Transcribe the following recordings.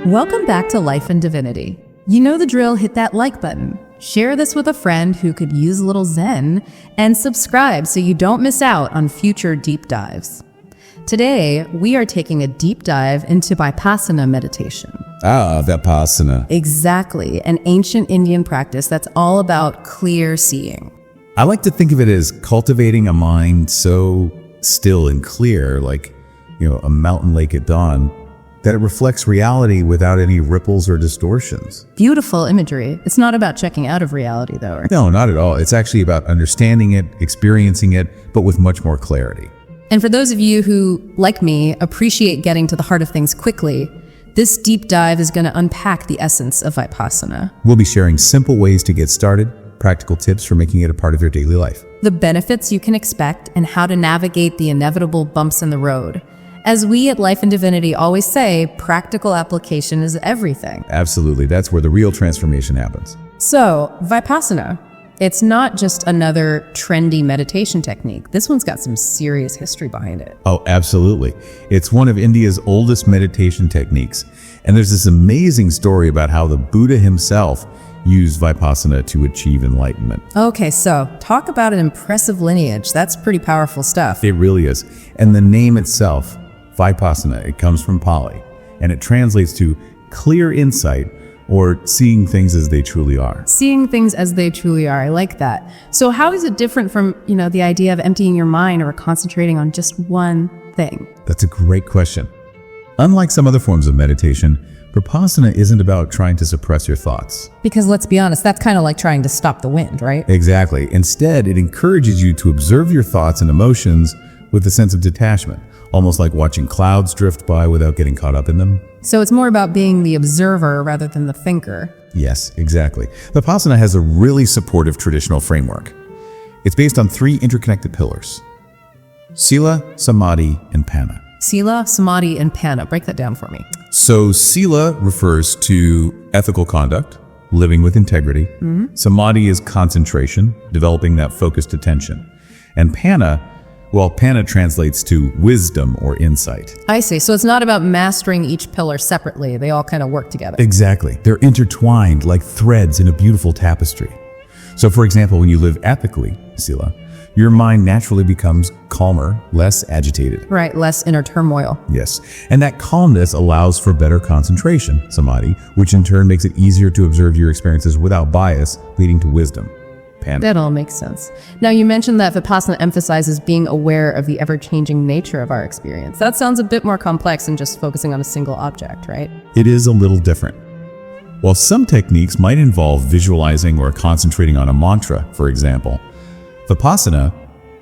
Welcome back to Life and Divinity. You know the drill, hit that like button, share this with a friend who could use a little zen, and subscribe so you don't miss out on future deep dives. Today, we are taking a deep dive into Vipassana Meditation. Vipassana. Exactly, an ancient Indian practice that's all about clear seeing. I like to think of it as cultivating a mind so still and clear, like, a mountain lake at dawn, that it reflects reality without any ripples or distortions. Beautiful imagery. It's not about checking out of reality, though. Right? No, not at all. It's actually about understanding it, experiencing it, but with much more clarity. And for those of you who, like me, appreciate getting to the heart of things quickly, this deep dive is going to unpack the essence of Vipassana. We'll be sharing simple ways to get started, practical tips for making it a part of your daily life, the benefits you can expect, and how to navigate the inevitable bumps in the road. As we at Life and Divinity always say, practical application is everything. Absolutely. That's where the real transformation happens. So, Vipassana. It's not just another trendy meditation technique. This one's got some serious history behind it. Oh, absolutely. It's one of India's oldest meditation techniques. And there's this amazing story about how the Buddha himself used Vipassana to achieve enlightenment. Okay, so talk about an impressive lineage. That's pretty powerful stuff. It really is. And the name itself, Vipassana, it comes from Pali, and it translates to clear insight, or seeing things as they truly are. Seeing things as they truly are. I like that. So how is it different from, the idea of emptying your mind or concentrating on just one thing? That's a great question. Unlike some other forms of meditation, Vipassana isn't about trying to suppress your thoughts. Because let's be honest, that's kind of like trying to stop the wind, right? Exactly. Instead, it encourages you to observe your thoughts and emotions with a sense of detachment, almost like watching clouds drift by without getting caught up in them. So it's more about being the observer rather than the thinker. Yes, exactly. Vipassana has a really supportive traditional framework. It's based on 3 interconnected pillars: Sila, Samadhi, and Panna. Sila, Samadhi, and Panna. Break that down for me. So Sila refers to ethical conduct, living with integrity. Mm-hmm. Samadhi is concentration, developing that focused attention. And Panna translates to wisdom or insight. I see. So it's not about mastering each pillar separately. They all kind of work together. Exactly. They're intertwined like threads in a beautiful tapestry. So for example, when you live ethically, Sila, your mind naturally becomes calmer, less agitated. Right, less inner turmoil. Yes. And that calmness allows for better concentration, Samadhi, which in turn makes it easier to observe your experiences without bias, leading to wisdom. Panna. That all makes sense. Now, you mentioned that Vipassana emphasizes being aware of the ever-changing nature of our experience. That sounds a bit more complex than just focusing on a single object, right? It is a little different. While some techniques might involve visualizing or concentrating on a mantra, for example, Vipassana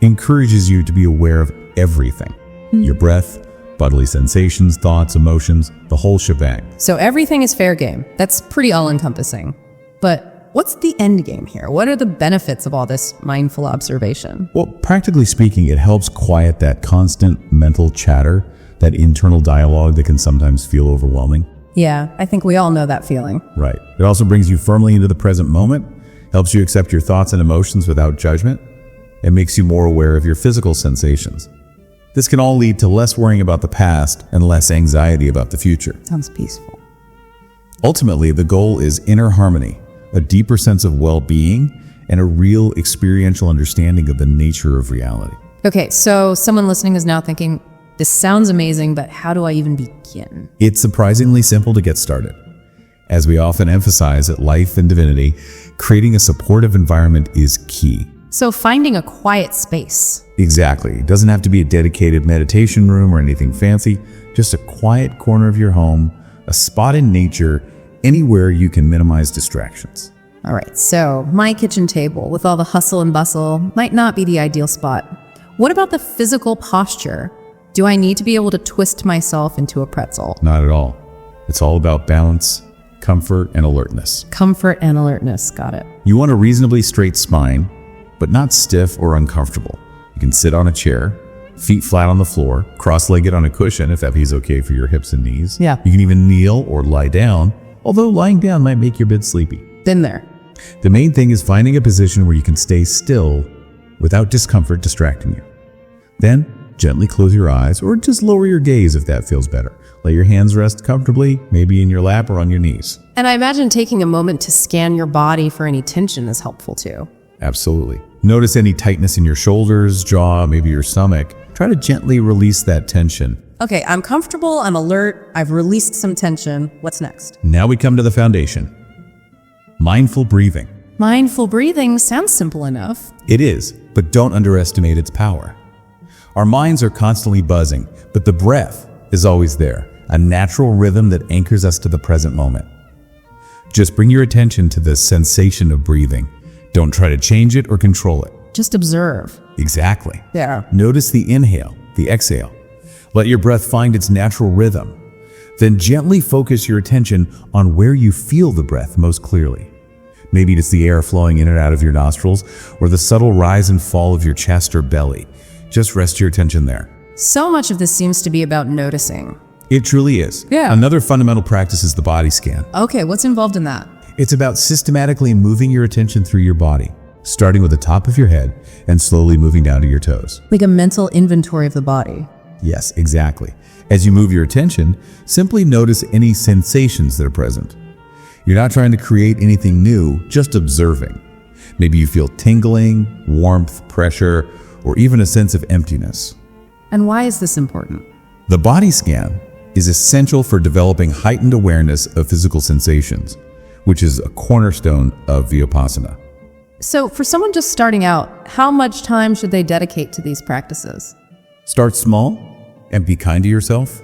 encourages you to be aware of everything. Your breath, bodily sensations, thoughts, emotions, the whole shebang. So everything is fair game. That's pretty all-encompassing. But what's the end game here? What are the benefits of all this mindful observation? Well, practically speaking, it helps quiet that constant mental chatter, that internal dialogue that can sometimes feel overwhelming. Yeah, I think we all know that feeling. Right. It also brings you firmly into the present moment, helps you accept your thoughts and emotions without judgment. It makes you more aware of your physical sensations. This can all lead to less worrying about the past and less anxiety about the future. Sounds peaceful. Ultimately, the goal is inner harmony, a deeper sense of well-being, and a real experiential understanding of the nature of reality. Okay, so someone listening is now thinking, this sounds amazing, but how do I even begin? It's surprisingly simple to get started. As we often emphasize at Life and Divinity, creating a supportive environment is key. So finding a quiet space. Exactly. It doesn't have to be a dedicated meditation room or anything fancy, just a quiet corner of your home, a spot in nature, anywhere you can minimize distractions. All right, so my kitchen table with all the hustle and bustle might not be the ideal spot. What about the physical posture? Do I need to be able to twist myself into a pretzel? Not at all. It's all about balance, comfort, and alertness. Comfort and alertness, got it. You want a reasonably straight spine, but not stiff or uncomfortable. You can sit on a chair, feet flat on the floor, cross-legged on a cushion if that feels okay for your hips and knees. Yeah. You can even kneel or lie down, although lying down might make your bed sleepy. Been there. The main thing is finding a position where you can stay still without discomfort distracting you. Then, Gently close your eyes or just lower your gaze if that feels better. Let your hands rest comfortably, maybe in your lap or on your knees. And I imagine taking a moment to scan your body for any tension is helpful too. Absolutely. Notice any tightness in your shoulders, jaw, maybe your stomach. Try to gently release that tension. Okay, I'm comfortable, I'm alert, I've released some tension. What's next? Now we come to the foundation. Mindful breathing. Mindful breathing sounds simple enough. It is, but don't underestimate its power. Our minds are constantly buzzing, but the breath is always there, a natural rhythm that anchors us to the present moment. Just bring your attention to the sensation of breathing. Don't try to change it or control it. Just observe. Exactly. Yeah. Notice the inhale, the exhale. Let your breath find its natural rhythm. Then gently focus your attention on where you feel the breath most clearly. Maybe it's the air flowing in and out of your nostrils, or the subtle rise and fall of your chest or belly. Just rest your attention there. So much of this seems to be about noticing. It truly is. Yeah. Another fundamental practice is the body scan. Okay, what's involved in that? It's about systematically moving your attention through your body, starting with the top of your head and slowly moving down to your toes. Like a mental inventory of the body. Yes, exactly. As you move your attention, simply notice any sensations that are present. You're not trying to create anything new, just observing. Maybe you feel tingling, warmth, pressure, or even a sense of emptiness. And why is this important? The body scan is essential for developing heightened awareness of physical sensations, which is a cornerstone of Vipassana. So for someone just starting out, how much time should they dedicate to these practices? Start small and be kind to yourself.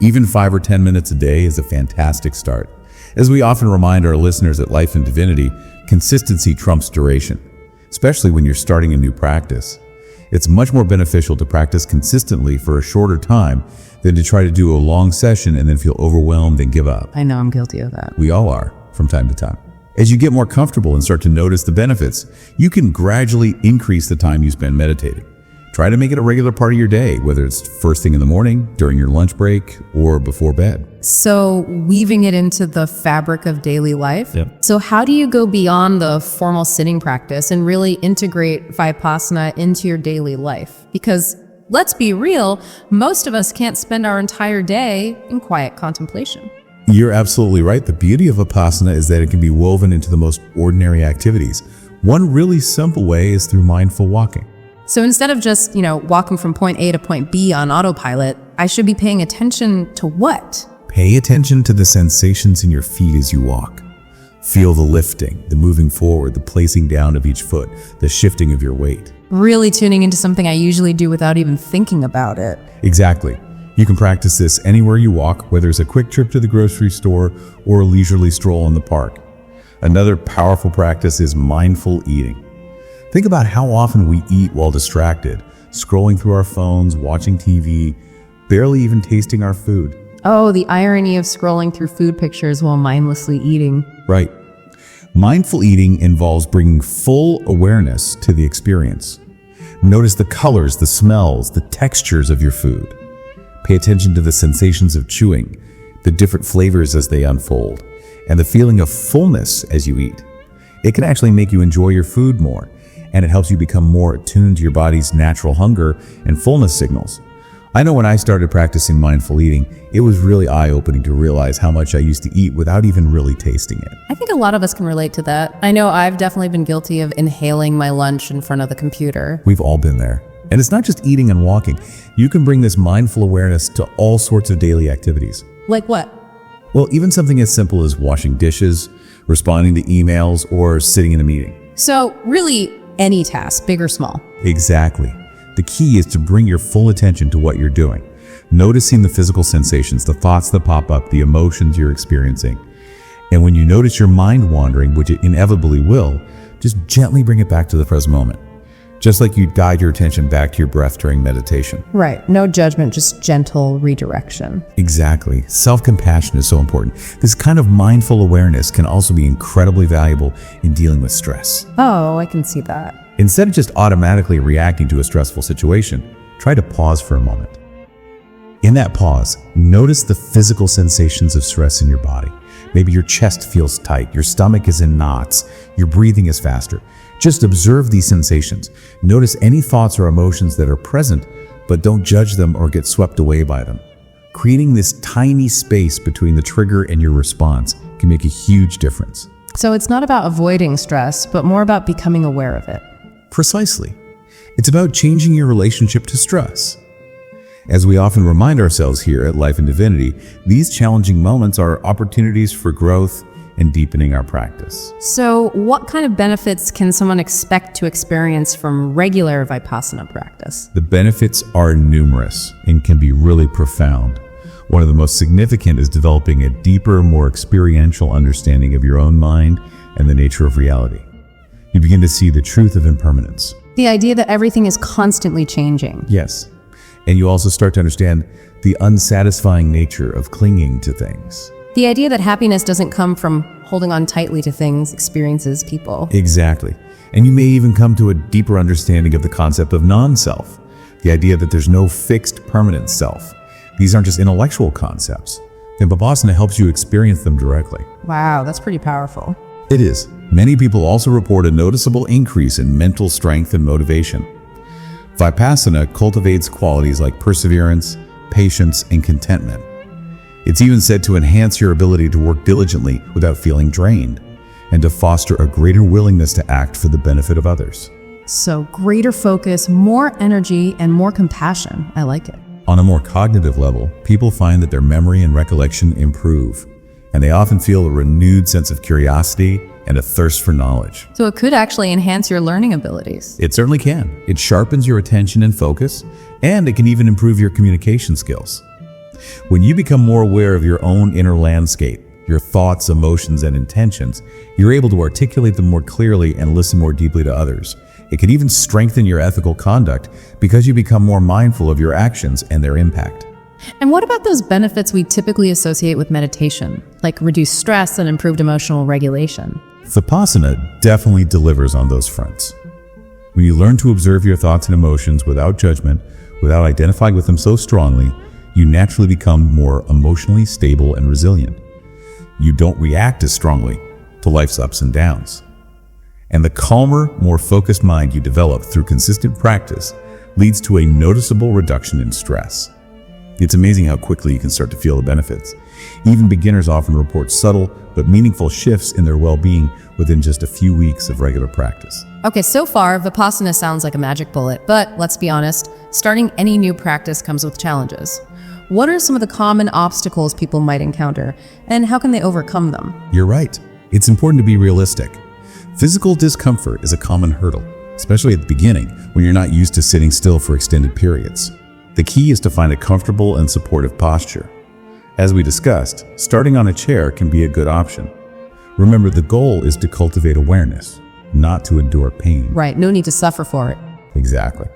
Even 5 or 10 minutes a day is a fantastic start. As we often remind our listeners at Life and Divinity, consistency trumps duration, especially when you're starting a new practice. It's much more beneficial to practice consistently for a shorter time than to try to do a long session and then feel overwhelmed and give up. I know I'm guilty of that. We all are, from time to time. As you get more comfortable and start to notice the benefits, you can gradually increase the time you spend meditating. Try to make it a regular part of your day, whether it's first thing in the morning, during your lunch break, or before bed. So weaving it into the fabric of daily life. Yep. So how do you go beyond the formal sitting practice and really integrate Vipassana into your daily life? Because let's be real, most of us can't spend our entire day in quiet contemplation. You're absolutely right. The beauty of Vipassana is that it can be woven into the most ordinary activities. One really simple way is through mindful walking. So instead of just, walking from point A to point B on autopilot, I should be paying attention to what? Pay attention to the sensations in your feet as you walk. Feel the lifting, the moving forward, the placing down of each foot, the shifting of your weight. Really tuning into something I usually do without even thinking about it. Exactly. You can practice this anywhere you walk, whether it's a quick trip to the grocery store or a leisurely stroll in the park. Another powerful practice is mindful eating. Think about how often we eat while distracted, scrolling through our phones, watching TV, barely even tasting our food. Oh, the irony of scrolling through food pictures while mindlessly eating. Right. Mindful eating involves bringing full awareness to the experience. Notice the colors, the smells, the textures of your food. Pay attention to the sensations of chewing, the different flavors as they unfold, and the feeling of fullness as you eat. It can actually make you enjoy your food more, and it helps you become more attuned to your body's natural hunger and fullness signals. I know when I started practicing mindful eating, it was really eye-opening to realize how much I used to eat without even really tasting it. I think a lot of us can relate to that. I know I've definitely been guilty of inhaling my lunch in front of the computer. We've all been there. And it's not just eating and walking. You can bring this mindful awareness to all sorts of daily activities. Like what? Well, even something as simple as washing dishes, responding to emails, or sitting in a meeting. So really, any task, big or small. Exactly. The key is to bring your full attention to what you're doing, noticing the physical sensations, the thoughts that pop up, the emotions you're experiencing. And when you notice your mind wandering, which it inevitably will, just gently bring it back to the present moment. Just like you'd guide your attention back to your breath during meditation. Right. No judgment, just gentle redirection. Exactly. Self-compassion is so important. This kind of mindful awareness can also be incredibly valuable in dealing with stress. Oh, I can see that. Instead of just automatically reacting to a stressful situation, try to pause for a moment. In that pause, notice the physical sensations of stress in your body. Maybe your chest feels tight, your stomach is in knots, your breathing is faster. Just observe these sensations. Notice any thoughts or emotions that are present, but don't judge them or get swept away by them. Creating this tiny space between the trigger and your response can make a huge difference. So it's not about avoiding stress, but more about becoming aware of it. Precisely. It's about changing your relationship to stress. As we often remind ourselves here at Life in Divinity, these challenging moments are opportunities for growth and deepening our practice. So what kind of benefits can someone expect to experience from regular Vipassana practice? The benefits are numerous and can be really profound. One of the most significant is developing a deeper, more experiential understanding of your own mind and the nature of reality. You begin to see the truth of impermanence. The idea that everything is constantly changing. Yes. And you also start to understand the unsatisfying nature of clinging to things. The idea that happiness doesn't come from holding on tightly to things, experiences, people. Exactly. And you may even come to a deeper understanding of the concept of non-self, the idea that there's no fixed, permanent self. These aren't just intellectual concepts. And Vipassana helps you experience them directly. Wow, that's pretty powerful. It is. Many people also report a noticeable increase in mental strength and motivation. Vipassana cultivates qualities like perseverance, patience, and contentment. It's even said to enhance your ability to work diligently without feeling drained, and to foster a greater willingness to act for the benefit of others. So greater focus, more energy, and more compassion. I like it. On a more cognitive level, people find that their memory and recollection improve, and they often feel a renewed sense of curiosity and a thirst for knowledge. So it could actually enhance your learning abilities. It certainly can. It sharpens your attention and focus, and it can even improve your communication skills. When you become more aware of your own inner landscape, your thoughts, emotions, and intentions, you're able to articulate them more clearly and listen more deeply to others. It can even strengthen your ethical conduct because you become more mindful of your actions and their impact. And what about those benefits we typically associate with meditation, like reduced stress and improved emotional regulation? Vipassana definitely delivers on those fronts. When you learn to observe your thoughts and emotions without judgment, without identifying with them so strongly, you naturally become more emotionally stable and resilient. You don't react as strongly to life's ups and downs. And the calmer, more focused mind you develop through consistent practice leads to a noticeable reduction in stress. It's amazing how quickly you can start to feel the benefits. Even beginners often report subtle but meaningful shifts in their well-being within just a few weeks of regular practice. Okay, so far, Vipassana sounds like a magic bullet, but let's be honest, starting any new practice comes with challenges. What are some of the common obstacles people might encounter, and how can they overcome them? You're right. It's important to be realistic. Physical discomfort is a common hurdle, especially at the beginning when you're not used to sitting still for extended periods. The key is to find a comfortable and supportive posture. As we discussed, starting on a chair can be a good option. Remember, the goal is to cultivate awareness, not to endure pain. Right, no need to suffer for it. Exactly.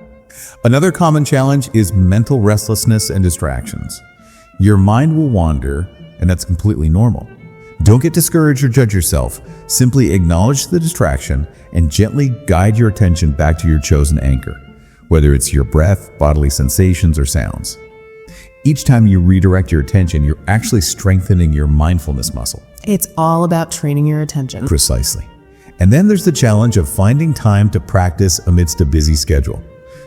Another common challenge is mental restlessness and distractions. Your mind will wander, and that's completely normal. Don't get discouraged or judge yourself. Simply acknowledge the distraction and gently guide your attention back to your chosen anchor, whether it's your breath, bodily sensations, or sounds. Each time you redirect your attention, you're actually strengthening your mindfulness muscle. It's all about training your attention. Precisely. And then there's the challenge of finding time to practice amidst a busy schedule.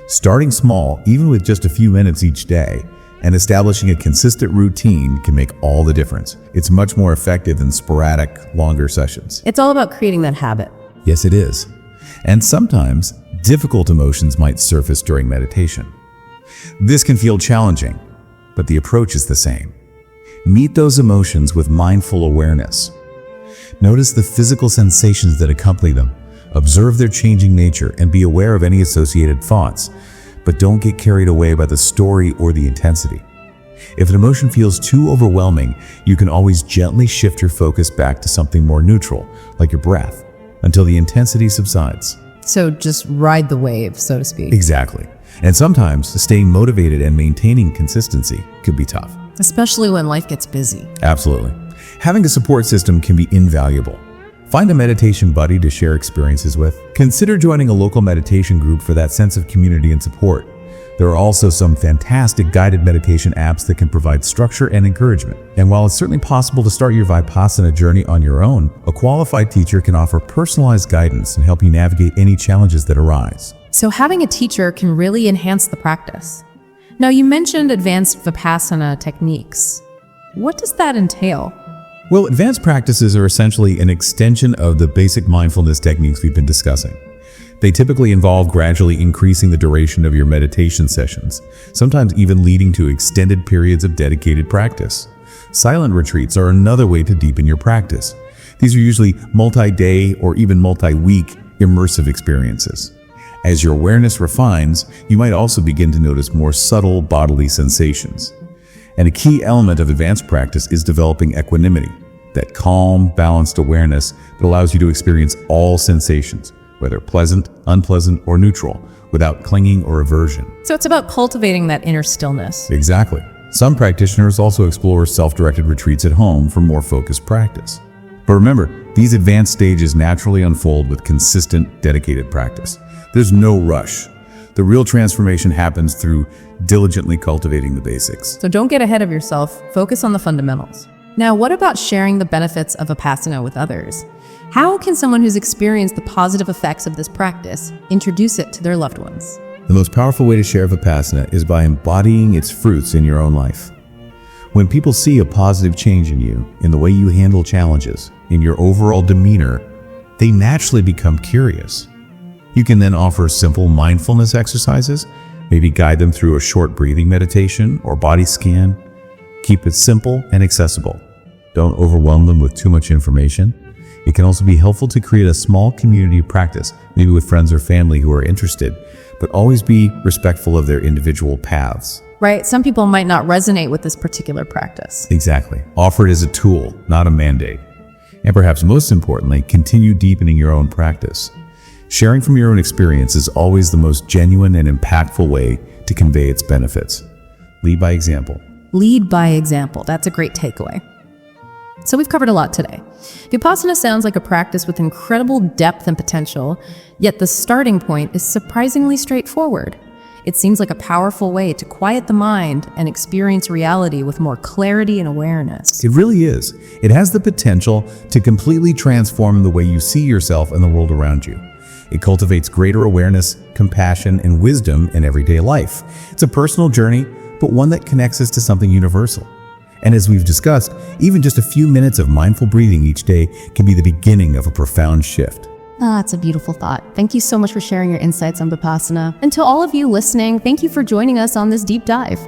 Starting small, even with just a few minutes each day, and establishing a consistent routine can make all the difference. It's much more effective than sporadic, longer sessions. It's all about creating that habit. Yes, it is. And sometimes, difficult emotions might surface during meditation. This can feel challenging, but the approach is the same. Meet those emotions with mindful awareness. Notice the physical sensations that accompany them. Observe their changing nature and be aware of any associated thoughts, but don't get carried away by the story or the intensity. If an emotion feels too overwhelming, you can always gently shift your focus back to something more neutral, like your breath, until the intensity subsides. So just ride the wave, so to speak. Exactly. And sometimes staying motivated and maintaining consistency could be tough. Especially when life gets busy. Absolutely. Having a support system can be invaluable. Find a meditation buddy to share experiences with. Consider joining a local meditation group for that sense of community and support. There are also some fantastic guided meditation apps that can provide structure and encouragement. And while it's certainly possible to start your Vipassana journey on your own, a qualified teacher can offer personalized guidance and help you navigate any challenges that arise. So having a teacher can really enhance the practice. Now, you mentioned advanced Vipassana techniques. What does that entail? Well, advanced practices are essentially an extension of the basic mindfulness techniques we've been discussing. They typically involve gradually increasing the duration of your meditation sessions, sometimes even leading to extended periods of dedicated practice. Silent retreats are another way to deepen your practice. These are usually multi-day or even multi-week immersive experiences. As your awareness refines, you might also begin to notice more subtle bodily sensations. And a key element of advanced practice is developing equanimity, that calm, balanced awareness that allows you to experience all sensations, whether pleasant, unpleasant, or neutral, without clinging or aversion. So it's about cultivating that inner stillness. Exactly. Some practitioners also explore self-directed retreats at home for more focused practice. But remember, these advanced stages naturally unfold with consistent, dedicated practice. There's no rush. The real transformation happens through diligently cultivating the basics. So don't get ahead of yourself. Focus on the fundamentals. Now, what about sharing the benefits of Vipassana with others? How can someone who's experienced the positive effects of this practice introduce it to their loved ones? The most powerful way to share Vipassana is by embodying its fruits in your own life. When people see a positive change in you, in the way you handle challenges, in your overall demeanor, they naturally become curious. You can then offer simple mindfulness exercises, maybe guide them through a short breathing meditation or body scan. Keep it simple and accessible. Don't overwhelm them with too much information. It can also be helpful to create a small community of practice, maybe with friends or family who are interested, but always be respectful of their individual paths. Right? Some people might not resonate with this particular practice. Exactly. Offer it as a tool, not a mandate. And perhaps most importantly, continue deepening your own practice. Sharing from your own experience is always the most genuine and impactful way to convey its benefits. Lead by example. Lead by example. That's a great takeaway. So we've covered a lot today. Vipassana sounds like a practice with incredible depth and potential, yet the starting point is surprisingly straightforward. It seems like a powerful way to quiet the mind and experience reality with more clarity and awareness. It really is. It has the potential to completely transform the way you see yourself and the world around you. It cultivates greater awareness, compassion, and wisdom in everyday life. It's a personal journey, but one that connects us to something universal. And as we've discussed, even just a few minutes of mindful breathing each day can be the beginning of a profound shift. That's a beautiful thought. Thank you so much for sharing your insights on Vipassana. And to all of you listening, thank you for joining us on this deep dive.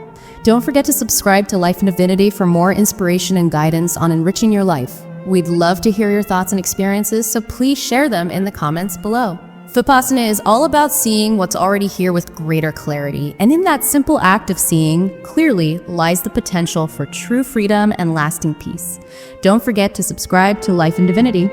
Don't forget to subscribe to Life in Divinity for more inspiration and guidance on enriching your life. We'd love to hear your thoughts and experiences, so please share them in the comments below. Vipassana is all about seeing what's already here with greater clarity, and in that simple act of seeing clearly lies the potential for true freedom and lasting peace. Don't forget to subscribe to Life in Divinity.